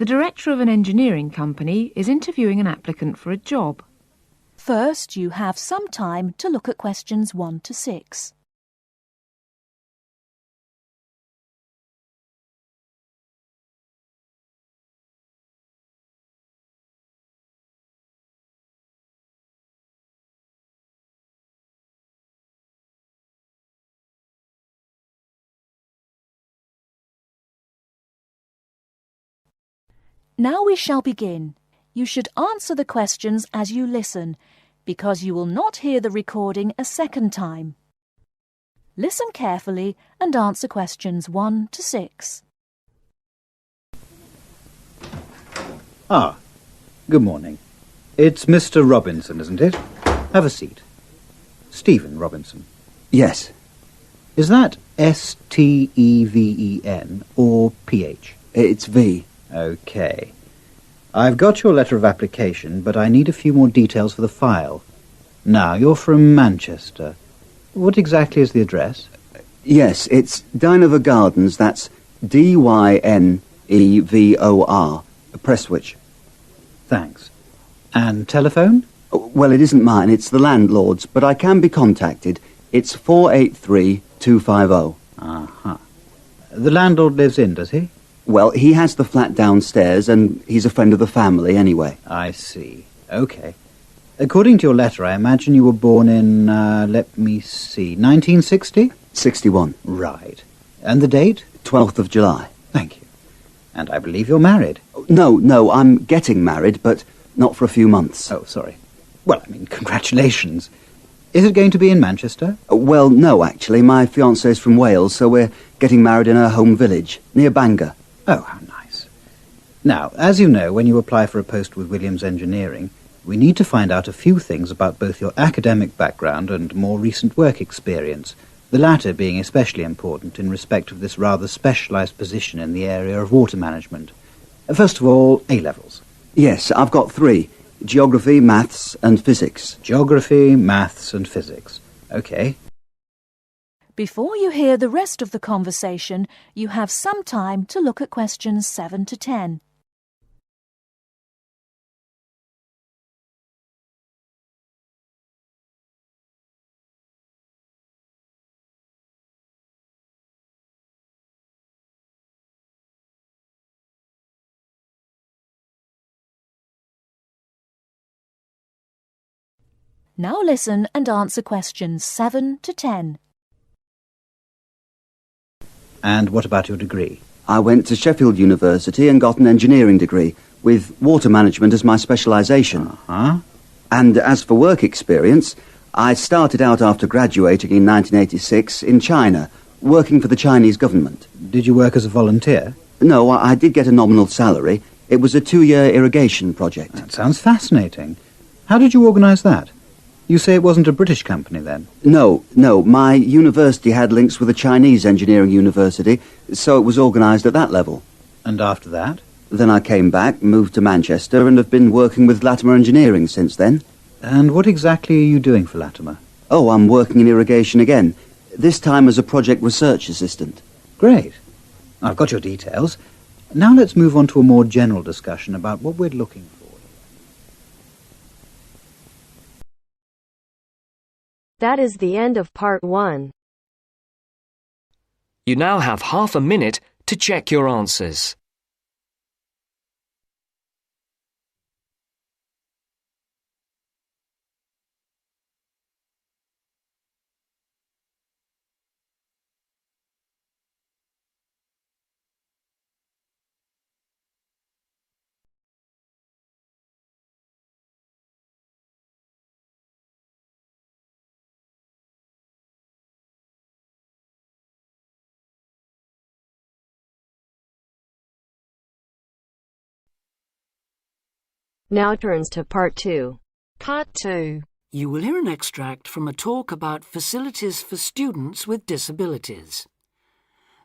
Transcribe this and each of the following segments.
The director of an engineering company is interviewing an applicant for a job. First, you have some time to look at questions 1 to 6. Now we shall begin. You should answer the questions as you listen, because you will not hear the recording a second time. Listen carefully and answer questions 1 to 6. Good morning. It's Mr. Robinson, isn't it? Have a seat. Stephen Robinson. Yes. Is that S-T-E-V-E-N or P-H? It's V. OK. I've got your letter of application, but I need a few more details for the file. Now, you're from Manchester. What exactly is the address? Yes, it's Dynevor Gardens. That's D-Y-N-E-V-O-R. Prestwich. Thanks. And telephone? Well, it isn't mine, it's the landlord's, but I can be contacted. It's 483-250. Uh-huh. The landlord lives in, does he? Well, he has the flat downstairs, and he's a friend of the family anyway. I see. OK. According to your letter, I imagine you were born in, let me see, 1960? 61. Right. And the date? 12th of July. Thank you. And I believe you're married. No, I'm getting married, but not for a few months. Oh, sorry. Well, I mean, congratulations. Is it going to be in Manchester? Well, no, actually. My fiancée's from Wales, so we're getting married in her home village, near Bangor. Oh, how nice. Now, as you know, when you apply for a post with Williams Engineering, we need to find out a few things about both your academic background and more recent work experience, the latter being especially important in respect of this rather specialised position in the area of water management. First of all, A-levels. Yes, I've got 3. Geography, maths and physics. Geography, maths and physics. OK. Before you hear the rest of the conversation, you have some time to look at questions 7 to 10. Now listen and answer questions 7 to 10. And what about your degree? I went to Sheffield University and got an engineering degree, with water management as my specialisation. Uh-huh. And as for work experience, I started out after graduating in 1986 in China, working for the Chinese government. Did you work as a volunteer? No, I did get a nominal salary. It was a 2-year irrigation project. That sounds fascinating. How did you organise that? You say it wasn't a British company, then? No. My university had links with a Chinese engineering university, so it was organised at that level. And after that? Then I came back, moved to Manchester, and have been working with Latimer Engineering since then. And what exactly are you doing for Latimer? Oh, I'm working in irrigation again, this time as a project research assistant. Great. I've got your details. Now let's move on to a more general discussion about what we're looking for. That is the end of part 1. You now have half a minute to check your answers. Now turns to part 2. Part 2. You will hear an extract from a talk about facilities for students with disabilities.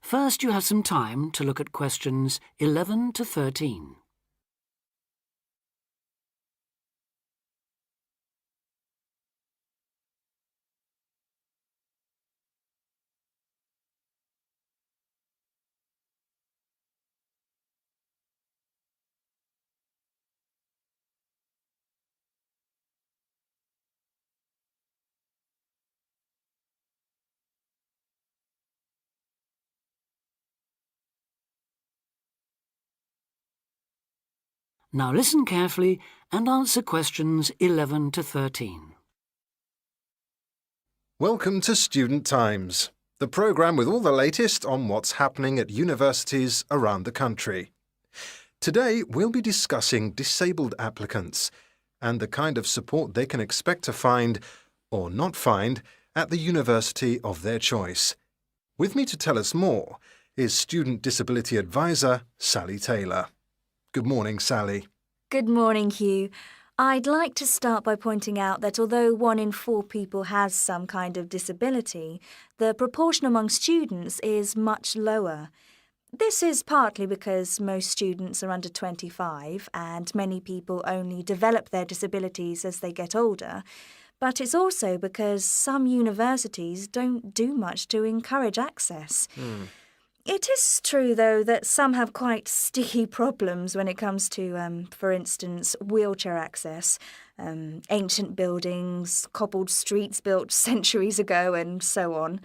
First, you have some time to look at questions 11 to 13. Now listen carefully and answer questions 11 to 13. Welcome to Student Times, the programme with all the latest on what's happening at universities around the country. Today we'll be discussing disabled applicants and the kind of support they can expect to find, or not find, at the university of their choice. With me to tell us more is Student Disability Advisor Sally Taylor. Good morning, Sally. Good morning, Hugh. I'd like to start by pointing out that although 1 in 4 people has some kind of disability, the proportion among students is much lower. This is partly because most students are under 25 and many people only develop their disabilities as they get older, but it's also because some universities don't do much to encourage access. It is true, though, that some have quite sticky problems when it comes to, for instance, wheelchair access, ancient buildings, cobbled streets built centuries ago, and so on.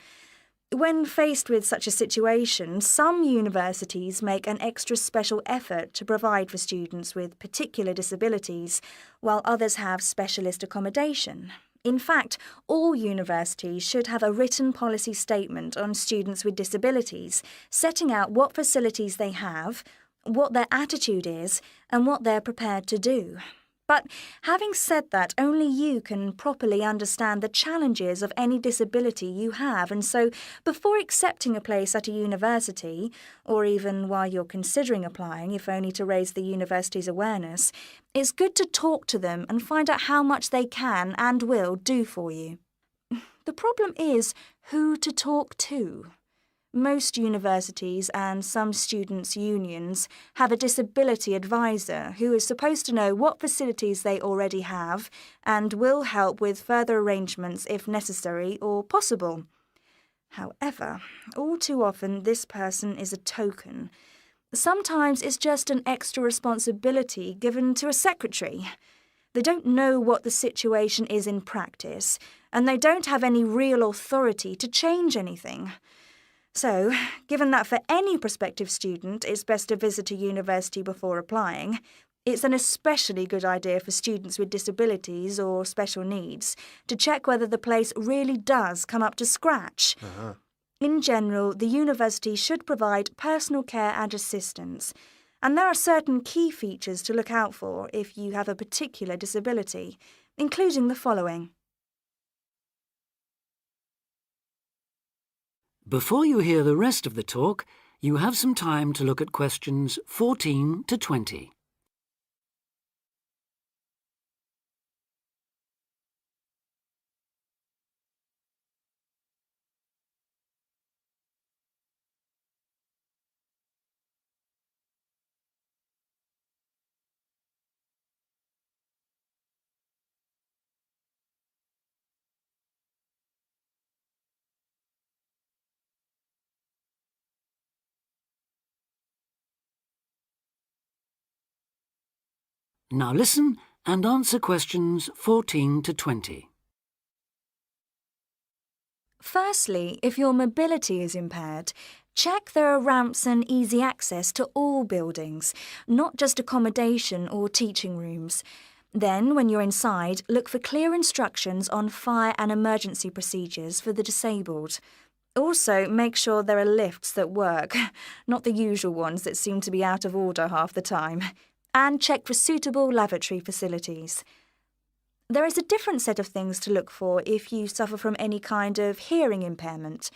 When faced with such a situation, some universities make an extra special effort to provide for students with particular disabilities, while others have specialist accommodation. In fact, all universities should have a written policy statement on students with disabilities, setting out what facilities they have, what their attitude is, and what they're prepared to do. But having said that, only you can properly understand the challenges of any disability you have, and so before accepting a place at a university, or even while you're considering applying, if only to raise the university's awareness, it's good to talk to them and find out how much they can and will do for you. The problem is who to talk to. Most universities and some students' unions have a disability advisor who is supposed to know what facilities they already have and will help with further arrangements if necessary or possible. However, all too often this person is a token. Sometimes it's just an extra responsibility given to a secretary. They don't know what the situation is in practice, and they don't have any real authority to change anything. So, given that for any prospective student it's best to visit a university before applying, it's an especially good idea for students with disabilities or special needs to check whether the place really does come up to scratch. In general, the university should provide personal care and assistance, and there are certain key features to look out for if you have a particular disability, including the following. Before you hear the rest of the talk, you have some time to look at questions 14 to 20. Now listen and answer questions 14 to 20. Firstly, if your mobility is impaired, check there are ramps and easy access to all buildings, not just accommodation or teaching rooms. Then, when you're inside, look for clear instructions on fire and emergency procedures for the disabled. Also, make sure there are lifts that work, not the usual ones that seem to be out of order half the time. And check for suitable lavatory facilities. There is a different set of things to look for if you suffer from any kind of hearing impairment.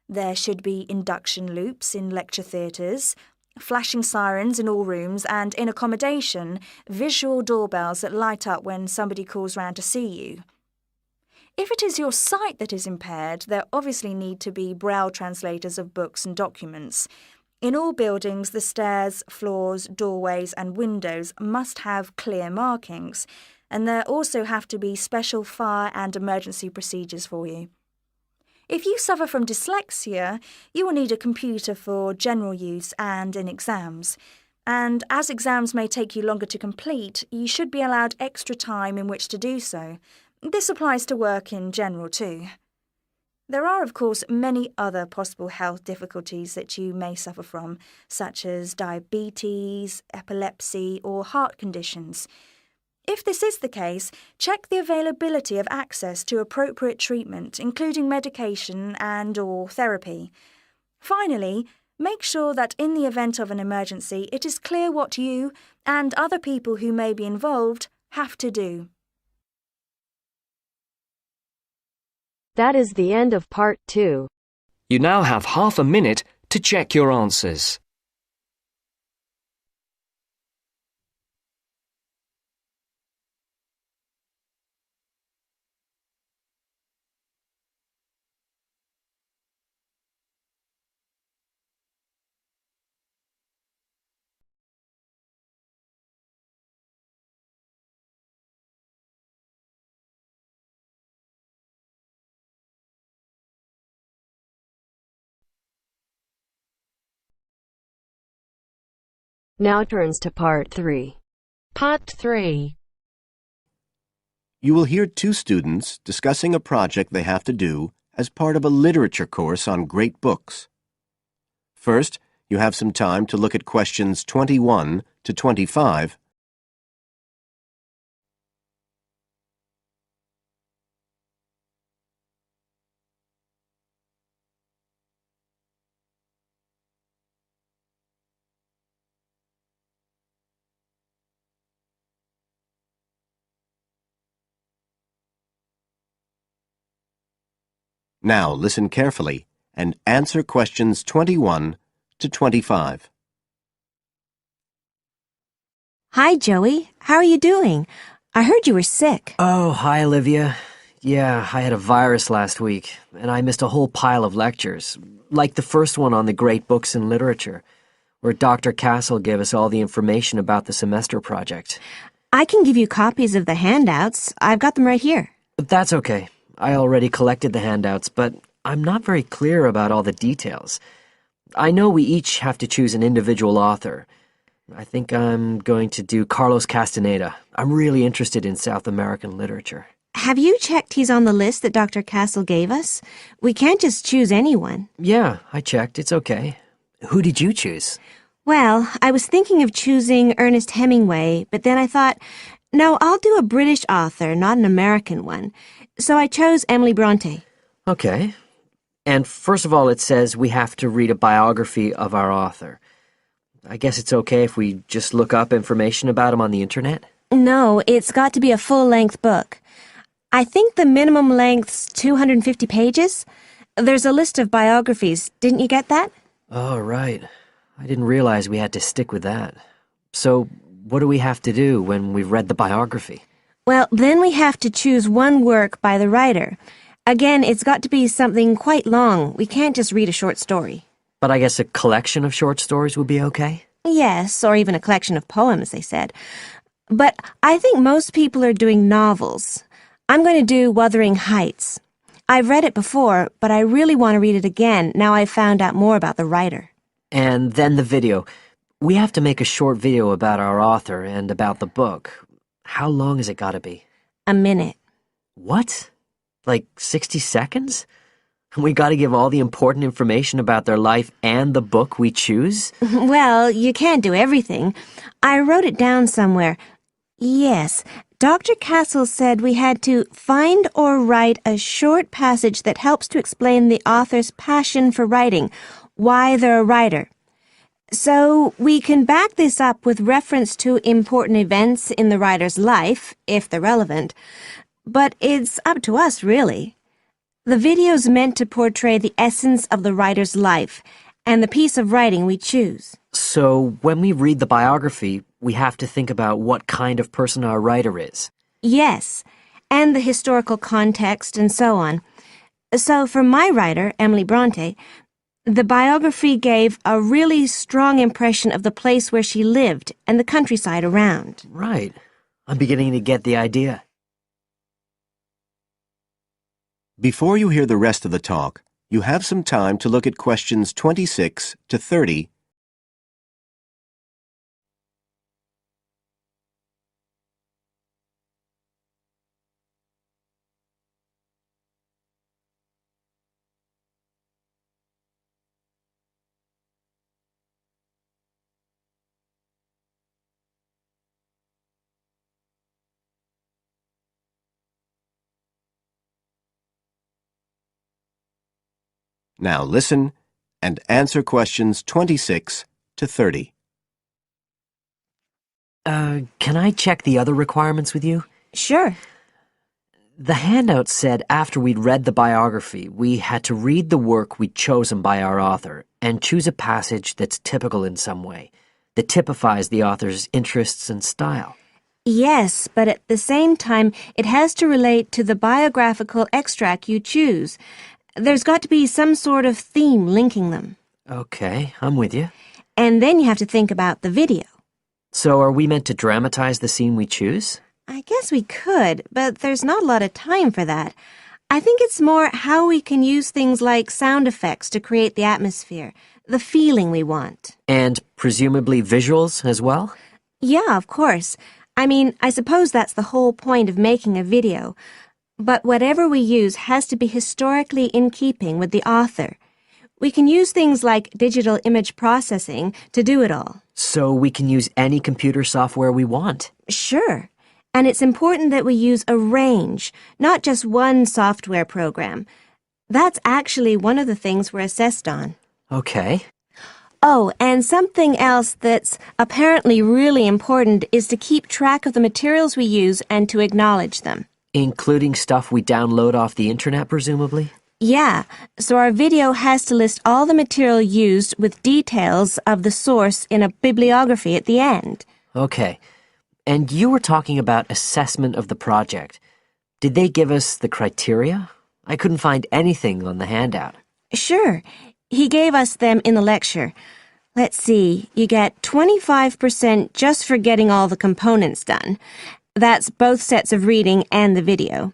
There should be induction loops in lecture theatres, flashing sirens in all rooms, and in accommodation, visual doorbells that light up when somebody calls round to see you. If it is your sight that is impaired, there obviously need to be braille translators of books and documents. In all buildings, the stairs, floors, doorways and windows must have clear markings, and there also have to be special fire and emergency procedures for you. If you suffer from dyslexia, you will need a computer for general use and in exams. And as exams may take you longer to complete, you should be allowed extra time in which to do so. This applies to work in general too. There are, of course, many other possible health difficulties that you may suffer from, such as diabetes, epilepsy, or heart conditions. If this is the case, check the availability of access to appropriate treatment, including medication and/or therapy. Finally, make sure that in the event of an emergency, it is clear what you and other people who may be involved have to do. That is the end of part 2. You now have half a minute to check your answers. Now turns to part 3. Part 3. You will hear two students discussing a project they have to do as part of a literature course on great books. First, you have some time to look at questions 21 to 25. Now listen carefully and answer questions 21 to 25. Hi, Joey. How are you doing? I heard you were sick. Oh, hi, Olivia. Yeah, I had a virus last week, and I missed a whole pile of lectures, like the first one on the great books in literature, where Dr. Castle gave us all the information about the semester project. I can give you copies of the handouts. I've got them right here. But that's okay. I already collected the handouts, but I'm not very clear about all the details. I know we each have to choose an individual author. I think I'm going to do Carlos Castaneda. I'm really interested in South American literature. Have you checked he's on the list that Dr. Castle gave us? We can't just choose anyone. Yeah, I checked. It's okay. Who did you choose? Well, I was thinking of choosing Ernest Hemingway, but then I thought, no, I'll do a British author, not an American one. So I chose Emily Bronte. Okay. And first of all, it says we have to read a biography of our author. I guess it's okay if we just look up information about him on the internet? No, it's got to be a full-length book. I think the minimum length's 250 pages. There's a list of biographies. Didn't you get that? Oh, right. I didn't realize we had to stick with that. So, what do we have to do when we've read the biography? Well, then we have to choose one work by the writer. Again, it's got to be something quite long. We can't just read a short story. But I guess a collection of short stories would be okay? Yes, or even a collection of poems, they said. But I think most people are doing novels. I'm going to do Wuthering Heights. I've read it before, but I really want to read it again now I've found out more about the writer. And then the video. We have to make a short video about our author and about the book. How long has it got to be? A minute. What? Like 60 seconds? We got to give all the important information about their life and the book we choose? Well, you can't do everything. I wrote it down somewhere. Yes, Dr. Castle said we had to find or write a short passage that helps to explain the author's passion for writing, why they're a writer. So we can back this up with reference to important events in the writer's life, if they're relevant. But it's up to us, really. The video's meant to portray the essence of the writer's life and the piece of writing we choose. So when we read the biography, we have to think about what kind of person our writer is. Yes, and the historical context and so on. So for my writer, Emily Bronte, the biography gave a really strong impression of the place where she lived and the countryside around. Right. I'm beginning to get the idea. Before you hear the rest of the talk, you have some time to look at questions 26 to 30 Now listen and answer questions 26 to 30. Can I check the other requirements with you? Sure. The handout said after we'd read the biography, we had to read the work we'd chosen by our author and choose a passage that's typical in some way, that typifies the author's interests and style. Yes, but at the same time, it has to relate to the biographical extract you choose. There's got to be some sort of theme linking them. Okay, I'm with you. And then you have to think about the video. So are we meant to dramatize the scene we choose? I guess we could, but there's not a lot of time for that. I think it's more how we can use things like sound effects to create the atmosphere, the feeling we want. And presumably visuals as well? Yeah, of course. I mean, I suppose that's the whole point of making a video. But whatever we use has to be historically in keeping with the author. We can use things like digital image processing to do it all. So we can use any computer software we want? Sure. And it's important that we use a range, not just one software program. That's actually one of the things we're assessed on. Okay. Oh, and something else that's apparently really important is to keep track of the materials we use and to acknowledge them. Including stuff we download off the internet, presumably? Yeah, so our video has to list all the material used with details of the source in a bibliography at the end. Okay. And you were talking about assessment of the project. Did they give us the criteria? I couldn't find anything on the handout. Sure. He gave us them in the lecture. Let's see, you get 25% just for getting all the components done. That's both sets of reading and the video.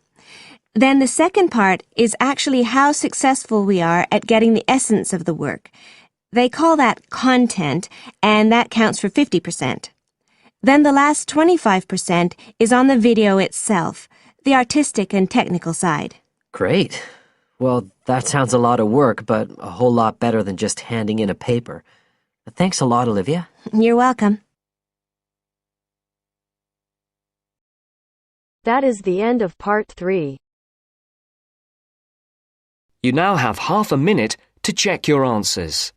Then the second part is actually how successful we are at getting the essence of the work. They call that content, and that counts for 50%. Then the last 25% is on the video itself, the artistic and technical side. Great. Well, that sounds a lot of work, but a whole lot better than just handing in a paper. Thanks a lot, Olivia. You're welcome. That is the end of part 3. You now have half a minute to check your answers.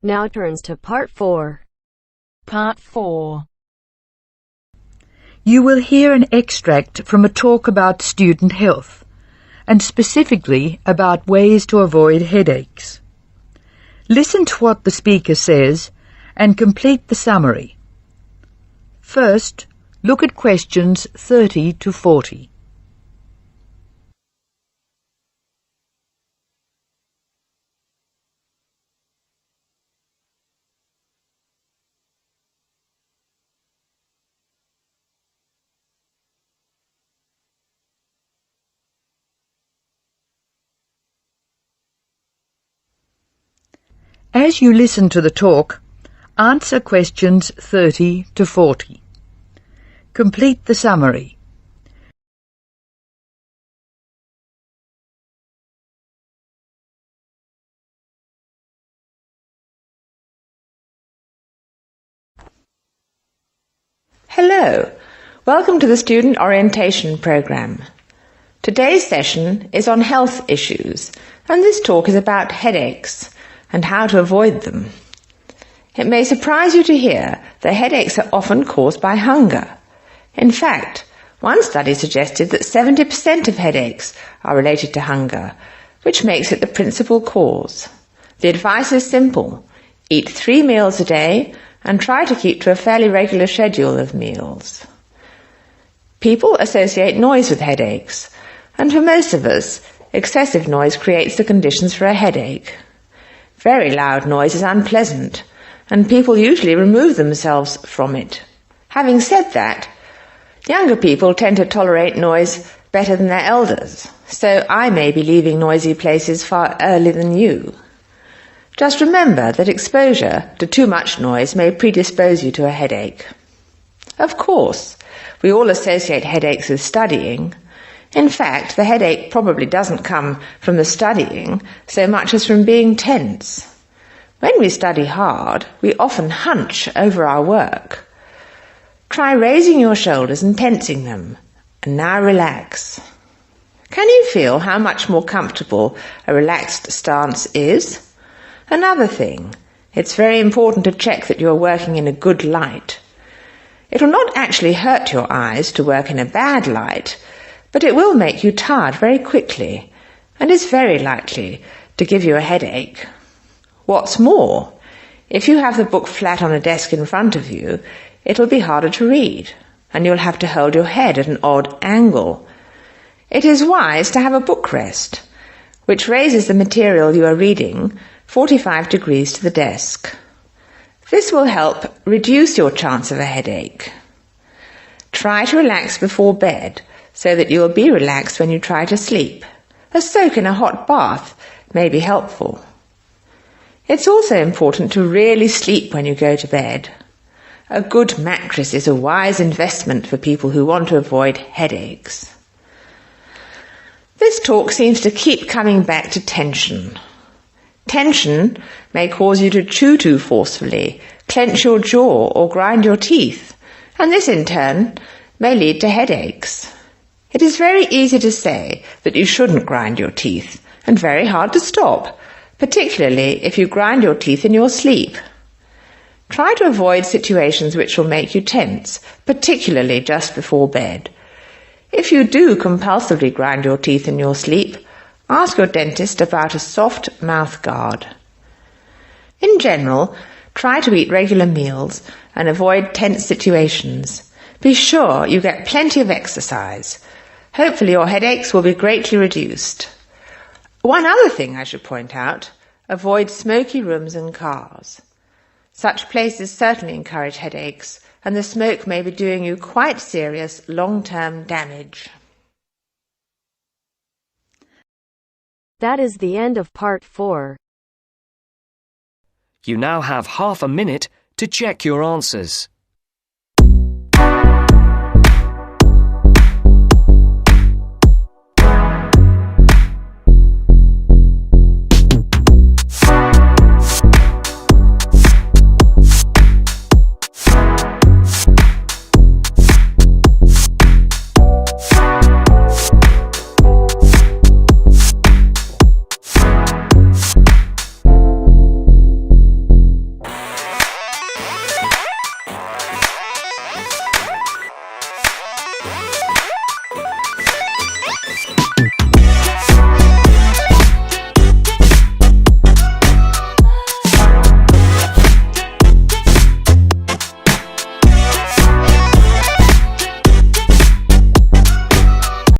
Now turns to part 4. Part 4. You will hear an extract from a talk about student health, and specifically about ways to avoid headaches. Listen to what the speaker says and complete the summary. First, look at questions 30 to 40. As you listen to the talk, answer questions 30 to 40. Complete the summary. Hello, welcome to the Student Orientation Programme. Today's session is on health issues, and this talk is about headaches and how to avoid them. It may surprise you to hear that headaches are often caused by hunger. In fact, one study suggested that 70% of headaches are related to hunger, which makes it the principal cause. The advice is simple: eat 3 meals a day and try to keep to a fairly regular schedule of meals. People associate noise with headaches, and for most of us, excessive noise creates the conditions for a headache. Very loud noise is unpleasant, and people usually remove themselves from it. Having said that, younger people tend to tolerate noise better than their elders, so I may be leaving noisy places far earlier than you. Just remember that exposure to too much noise may predispose you to a headache. Of course, we all associate headaches with studying. In fact, the headache probably doesn't come from the studying so much as from being tense. When we study hard, we often hunch over our work. Try raising your shoulders and tensing them, and now relax. Can you feel how much more comfortable a relaxed stance is? Another thing, it's very important to check that you are working in a good light. It will not actually hurt your eyes to work in a bad light, but it will make you tired very quickly and is very likely to give you a headache. What's more, if you have the book flat on a desk in front of you, it will be harder to read, and you'll have to hold your head at an odd angle. It is wise to have a book rest, which raises the material you are reading 45 degrees to the desk. This will help reduce your chance of a headache. Try to relax before bed so that you will be relaxed when you try to sleep. A soak in a hot bath may be helpful. It's also important to really sleep when you go to bed. A good mattress is a wise investment for people who want to avoid headaches. This talk seems to keep coming back to tension. Tension may cause you to chew too forcefully, clench your jaw or grind your teeth, and this in turn may lead to headaches. It is very easy to say that you shouldn't grind your teeth, and very hard to stop, particularly if you grind your teeth in your sleep. Try to avoid situations which will make you tense, particularly just before bed. If you do compulsively grind your teeth in your sleep, ask your dentist about a soft mouth guard. In general, try to eat regular meals and avoid tense situations. Be sure you get plenty of exercise. Hopefully your headaches will be greatly reduced. One other thing I should point out, avoid smoky rooms and cars. Such places certainly encourage headaches, and the smoke may be doing you quite serious long-term damage. That is the end of part 4. You now have half a minute to check your answers.